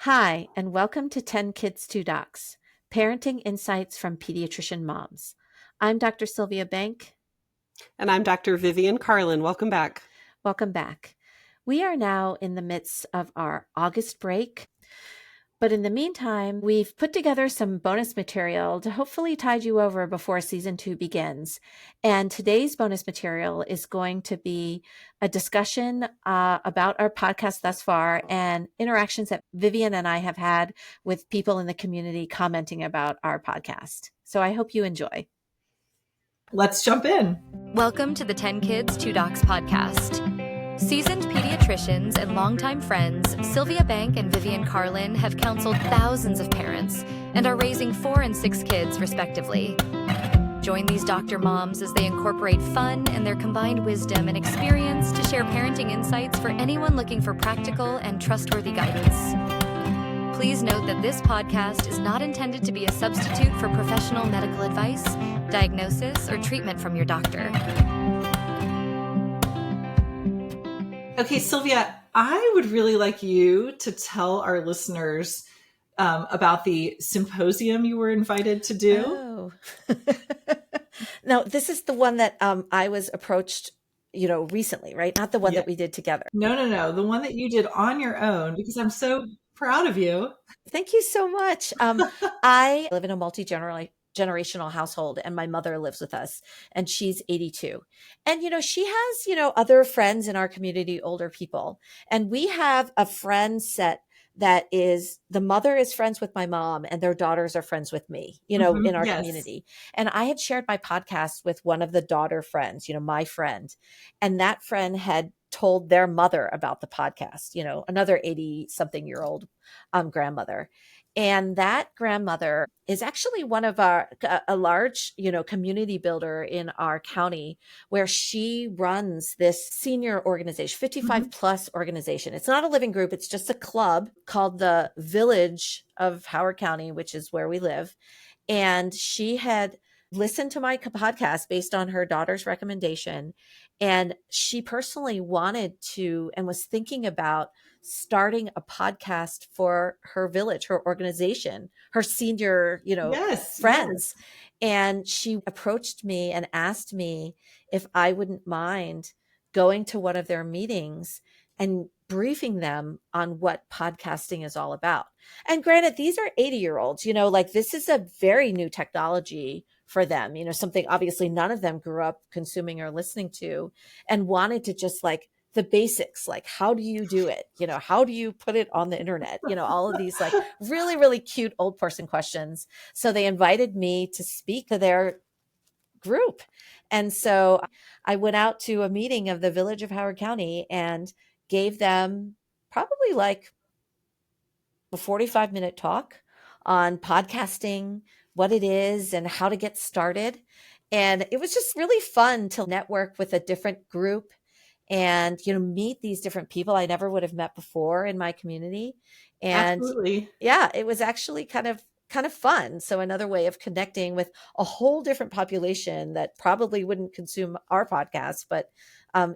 Hi, and welcome to 10 Kids, 2 Docs, Parenting Insights from Pediatrician Moms. I'm Dr. Sylvia Bank. And I'm Dr. Vivian Carlin. Welcome back. Welcome back. We are now in the midst of our August break, but in the meantime, we've put together some bonus material to hopefully tide you over before season 2 begins. And today's bonus material is going to be a discussion about our podcast thus far and interactions that Vivian and I have had with people in the community commenting about our podcast. So I hope you enjoy. Let's jump in. Welcome to the 10 Kids, 2 Docs podcast. Seasoned pediatricians and longtime friends, Sylvia Bank and Vivian Carlin have counseled thousands of parents and are raising 4 and 6 kids, respectively. Join these doctor moms as they incorporate fun and their combined wisdom and experience to share parenting insights for anyone looking for practical and trustworthy guidance. Please note that this podcast is not intended to be a substitute for professional medical advice, diagnosis, or treatment from your doctor. Okay, Sylvia, I would really like you to tell our listeners about the symposium you were invited to do. Oh. No, this is the one that I was approached, recently, right? Not the one that we did together. No. The one that you did on your own, because I'm so proud of you. Thank you so much. I live in a multi-generational household, and my mother lives with us, and she's 82. And, she has, other friends in our community, older people. And we have a friend set that is, the mother is friends with my mom and their daughters are friends with me, in our community. And I had shared my podcast with one of the daughter friends, my friend, and that friend had told their mother about the podcast, another 80-something-year-old grandmother. And that grandmother is actually one of a large, community builder in our county, where she runs this senior organization, 55 plus organization. It's not a living group. It's just a club called the Village of Howard County, which is where we live. And she had listened to my podcast based on her daughter's recommendation. And she personally wanted to and was thinking about starting a podcast for her village, her organization, her senior, friends. Yes. And she approached me and asked me if I wouldn't mind going to one of their meetings and briefing them on what podcasting is all about. And granted, these are 80-year-olds, this is a very new technology for them, something obviously none of them grew up consuming or listening to, and wanted to just the basics, how do you do it? How do you put it on the internet? All of these really, really cute old person questions. So they invited me to speak to their group. And so I went out to a meeting of the Village of Howard County and gave them probably a 45-minute talk on podcasting, what it is and how to get started. And it was just really fun to network with a different group and, meet these different people I never would have met before in my community. And absolutely. Yeah, it was actually kind of fun. So another way of connecting with a whole different population that probably wouldn't consume our podcast, but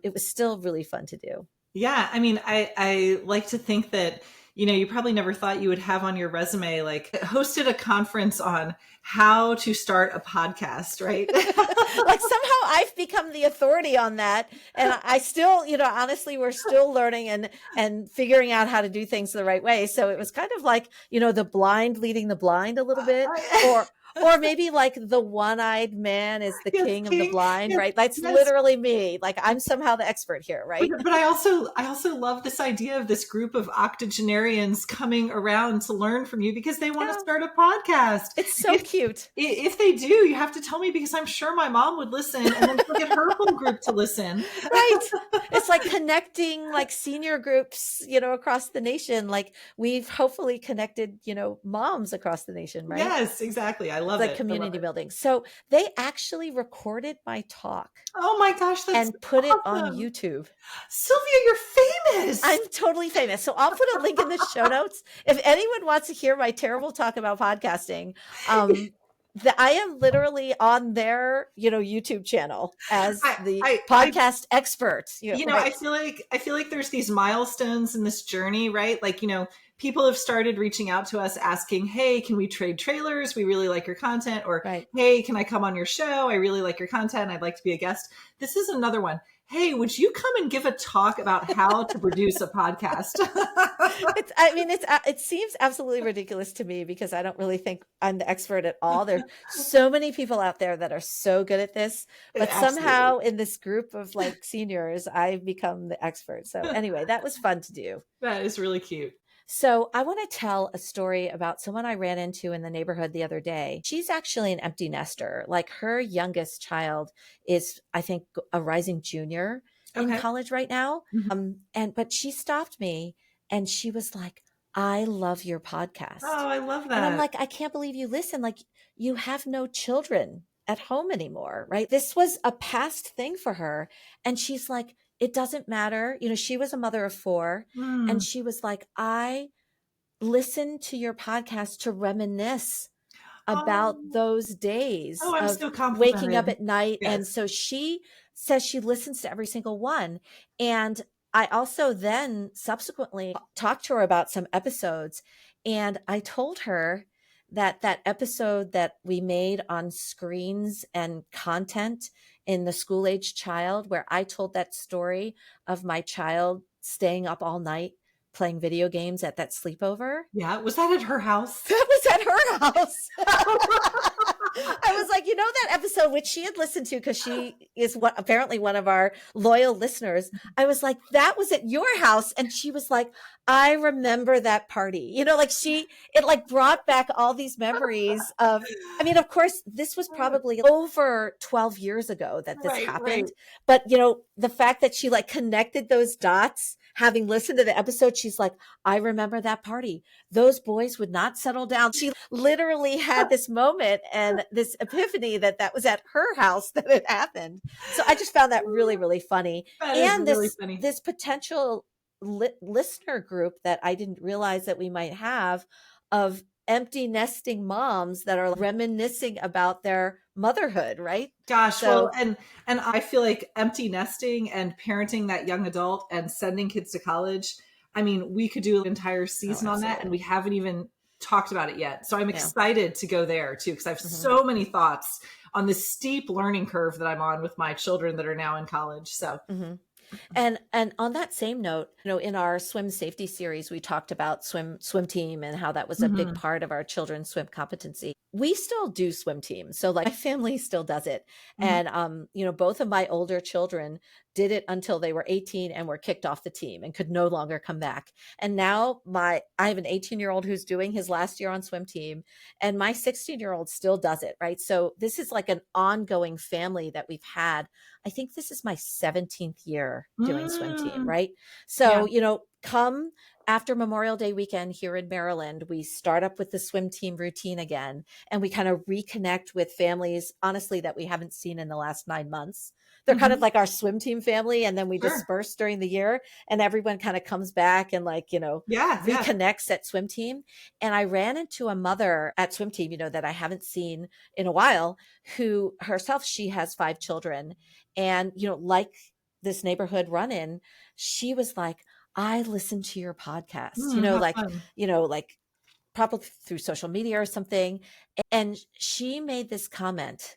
it was still really fun to do. Yeah. I mean, I like to think that, you probably never thought you would have on your resume, hosted a conference on how to start a podcast, right? Somehow I've become the authority on that. And I still, honestly, we're still learning and figuring out how to do things the right way. So it was kind of the blind leading the blind a little bit, or maybe the one-eyed man is the king of the blind, right? That's literally me. I'm somehow the expert here, right? But I also love this idea of this group of octogenarians coming around to learn from you because they want to start a podcast. It's so cute. If they do, you have to tell me, because I'm sure my mom would listen, and then she'll get her whole group to listen. Right. It's connecting senior groups, across the nation. We've hopefully connected, moms across the nation, right? Yes, exactly. I love it. Community building. So they actually recorded my talk. Oh my gosh, and put it on YouTube. Sylvia, you're famous. I'm totally famous. So I'll put a link in the show notes. If anyone wants to hear my terrible talk about podcasting, I am literally on their, YouTube channel as the podcast expert. Right. I feel like there's these milestones in this journey, right? people have started reaching out to us asking, hey, can we trade trailers? We really like your content. Or, Right. hey, can I come on your show? I really like your content. I'd like to be a guest. This is another one. Hey, would you come and give a talk about how to produce a podcast? It seems absolutely ridiculous to me because I don't really think I'm the expert at all. There's so many people out there that are so good at this, but somehow in this group of like seniors, I've become the expert. So anyway, that was fun to do. That is really cute. So I want to tell a story about someone I ran into in the neighborhood the other day. She's actually an empty nester. Like her youngest child is, I think, a rising junior in college right now. But she stopped me and she was like, I love your podcast. Oh, I love that. And I'm like, I can't believe you listen. Like you have no children at home anymore, right? This was a past thing for her. And she's like, it doesn't matter. You know, she was a mother of 4 and she was like, I listened to your podcast to reminisce about those days I'm of so waking up at night. Yes. And so she says she listens to every single one. And I also then subsequently talked to her about some episodes. And I told her that that episode that we made on screens and content in the school age child, where I told that story of my child staying up all night playing video games at that sleepover. Yeah. Was that at her house? That was at her house. I was like, you know, that episode, which she had listened to because she is apparently one of our loyal listeners. I was like, that was at your house. And she was like, I remember that party. You know, like it like brought back all these memories of, I mean, of course, this was probably over 12 years ago that this happened. Right. But, you know, the fact that she like connected those dots, having listened to the episode, she's like, I remember that party. Those boys would not settle down. She literally had this moment and this epiphany that was at her house that it happened. So I just found that really, really funny. And really funny. This potential listener group that I didn't realize that we might have of empty nesting moms that are reminiscing about their motherhood, right? Gosh, so, well, and I feel like empty nesting and parenting that young adult and sending kids to college, I mean, we could do an entire season on that, and we haven't even talked about it yet. So I'm excited to go there too, because I have so many thoughts on this steep learning curve that I'm on with my children that are now in college. So. And on that same note, you know, in our swim safety series, we talked about swim team and how that was a big part of our children's swim competency. We still do swim team. So like my family still does it. And, you know, both of my older children did it until they were 18 and were kicked off the team and could no longer come back. And now I have an 18-year-old who's doing his last year on swim team, and my 16-year-old still does it, right? So this is like an ongoing family that we've had. I think this is my 17th year doing swim team, right? So, you know, come after Memorial Day weekend here in Maryland, we start up with the swim team routine again, and we kind of reconnect with families, honestly, that we haven't seen in the last 9 months. They're kind of like our swim team family. And then we disperse during the year and everyone kind of comes back and like, you know, reconnects at swim team. And I ran into a mother at swim team, you know, that I haven't seen in a while, who herself, she has 5 children. And, you know, like this neighborhood run-in, she was like, I listened to your podcast, you know, like, you know, like probably through social media or something. And she made this comment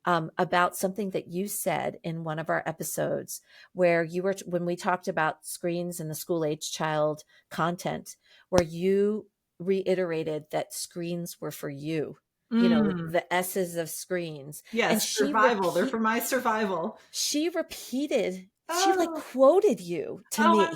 about something that you said in one of our episodes where you were, when we talked about screens and the school age child content, where you reiterated that screens were for you, you know, the S's of screens. Yes, and survival. They're for my survival. She repeated, she like quoted you to me.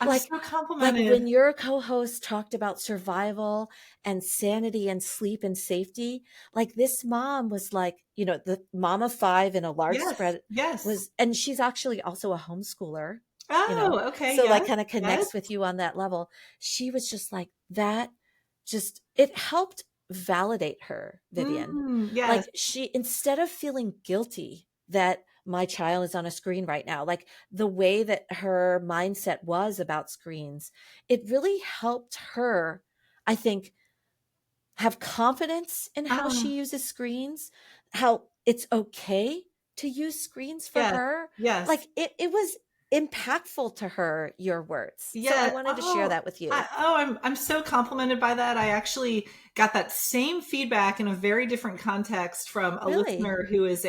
I'm like, so complimented. Like when your co-host talked about survival and sanity and sleep and safety, like this mom was like, you know, the mom of 5 in a large spread was, and she's actually also a homeschooler. Oh, you know? Okay. So like kind of connects with you on that level. She was just like that, just, it helped validate her, Vivian. Like she, instead of feeling guilty that my child is on a screen right now, like the way that her mindset was about screens, it really helped her, I think, have confidence in how she uses screens, how it's okay to use screens for her. Yes. Like it was impactful to her, your words. So Yeah. I wanted to share that with you. I'm so complimented by that. I actually got that same feedback in a very different context from a Really? listener who is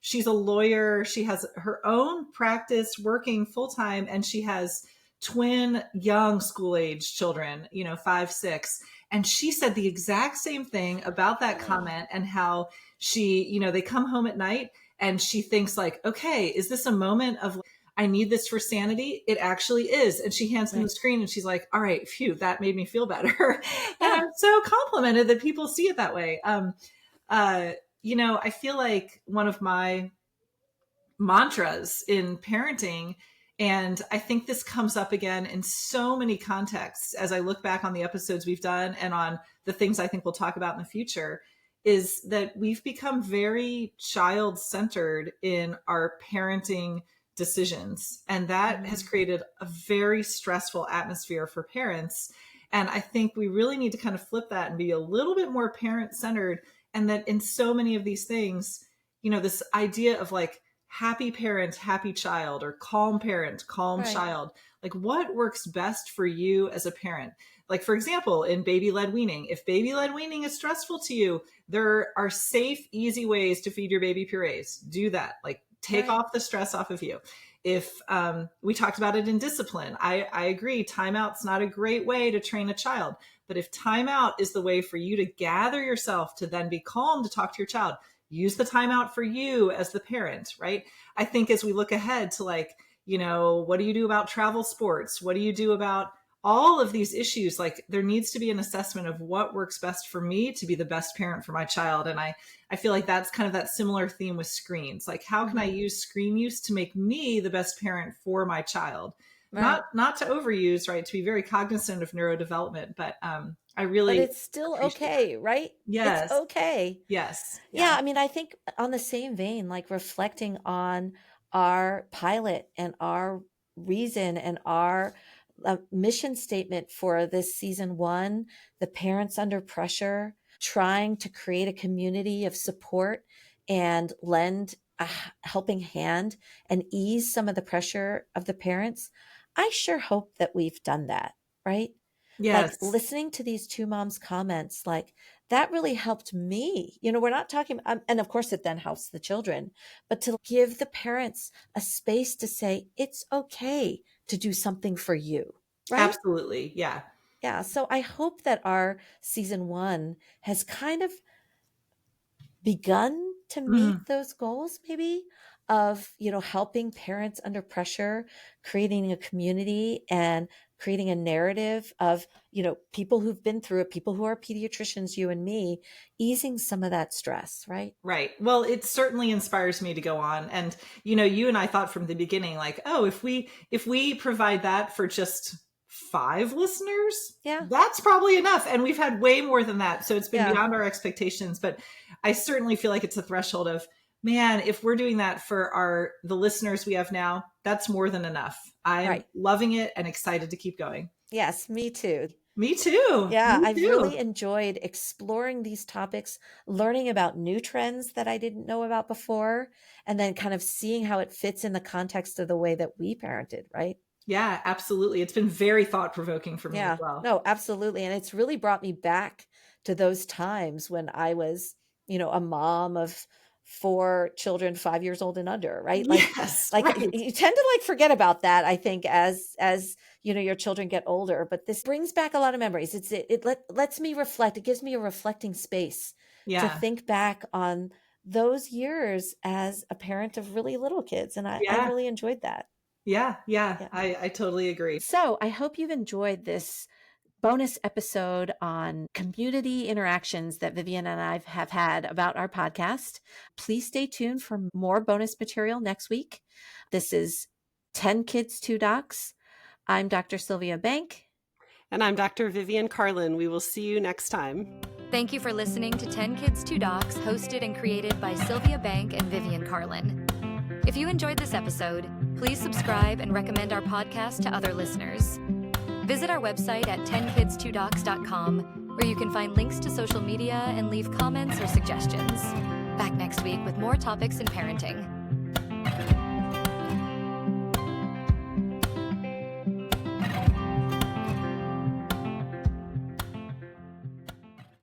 she's a lawyer. She has her own practice working full time, and she has twin young school age children, 5, 6. And she said the exact same thing about that comment, and how she, they come home at night and she thinks like, okay, is this a moment of, I need this for sanity? It actually is. And she hands me the screen and she's like, all right, phew, that made me feel better. And I'm so complimented that people see it that way. I feel like one of my mantras in parenting, and I think this comes up again in so many contexts as I look back on the episodes we've done and on the things I think we'll talk about in the future, is that we've become very child-centered in our parenting decisions. And that has created a very stressful atmosphere for parents. And I think we really need to kind of flip that and be a little bit more parent-centered. And that in so many of these things, this idea of like happy parent, happy child, or calm parent, calm child, like what works best for you as a parent? Like, for example, in baby-led weaning, if baby-led weaning is stressful to you, there are safe, easy ways to feed your baby purees. Do that. Like, take off the stress off of you. If we talked about it in discipline, I agree. Timeout's not a great way to train a child. But if timeout is the way for you to gather yourself to then be calm to talk to your child, use the timeout for you as the parent, right? I think as we look ahead to like, what do you do about travel sports? What do you do about all of these issues? Like there needs to be an assessment of what works best for me to be the best parent for my child. And I feel like that's kind of that similar theme with screens. Like how can I use screen use to make me the best parent for my child? Right. Not to overuse, right? To be very cognizant of neurodevelopment, but I really. But it's still okay, right? Yes. It's okay. Yes. Yeah. I mean, I think on the same vein, like reflecting on our pilot and our reason and our mission statement for this season 1, the parents under pressure, trying to create a community of support and lend a helping hand and ease some of the pressure of the parents. I sure hope that we've done that, right? Yes. Like listening to these 2 moms' comments, like that really helped me. We're not talking, and of course it then helps the children, but to give the parents a space to say, it's okay to do something for you, right? Absolutely. Yeah. Yeah. So I hope that our season 1 has kind of begun to meet those goals, maybe of, helping parents under pressure, creating a community and creating a narrative of, people who've been through it, people who are pediatricians, you and me, easing some of that stress, right? Right. Well, it certainly inspires me to go on. And, you and I thought from the beginning, like, oh, if we provide that for just 5 listeners, that's probably enough. And we've had way more than that. So it's been beyond our expectations, but I certainly feel like it's a threshold of, man, if we're doing that for the listeners we have now, that's more than enough. I'm loving it and excited to keep going. Yes, me too. Me too. Yeah, Me I've too. really enjoyed exploring these topics, learning about new trends that I didn't know about before, and then kind of seeing how it fits in the context of the way that we parented, right? Yeah, absolutely. It's been very thought-provoking for me as well. No, absolutely. And it's really brought me back to those times when I was, a mom of 4 children, 5 years old and under, right? Like, you tend to like forget about that, I think, as your children get older, but this brings back a lot of memories. It lets me reflect. It gives me a reflecting space to think back on those years as a parent of really little kids. And I really enjoyed that. Yeah. I totally agree. So I hope you've enjoyed this bonus episode on community interactions that Vivian and I have had about our podcast. Please stay tuned for more bonus material next week. This is 10 Kids, 2 Docs. I'm Dr. Sylvia Bank. And I'm Dr. Vivian Carlin. We will see you next time. Thank you for listening to 10 Kids, 2 Docs, hosted and created by Sylvia Bank and Vivian Carlin. If you enjoyed this episode, please subscribe and recommend our podcast to other listeners. Visit our website at 10kids2docs.com, where you can find links to social media and leave comments or suggestions. Back next week with more topics in parenting.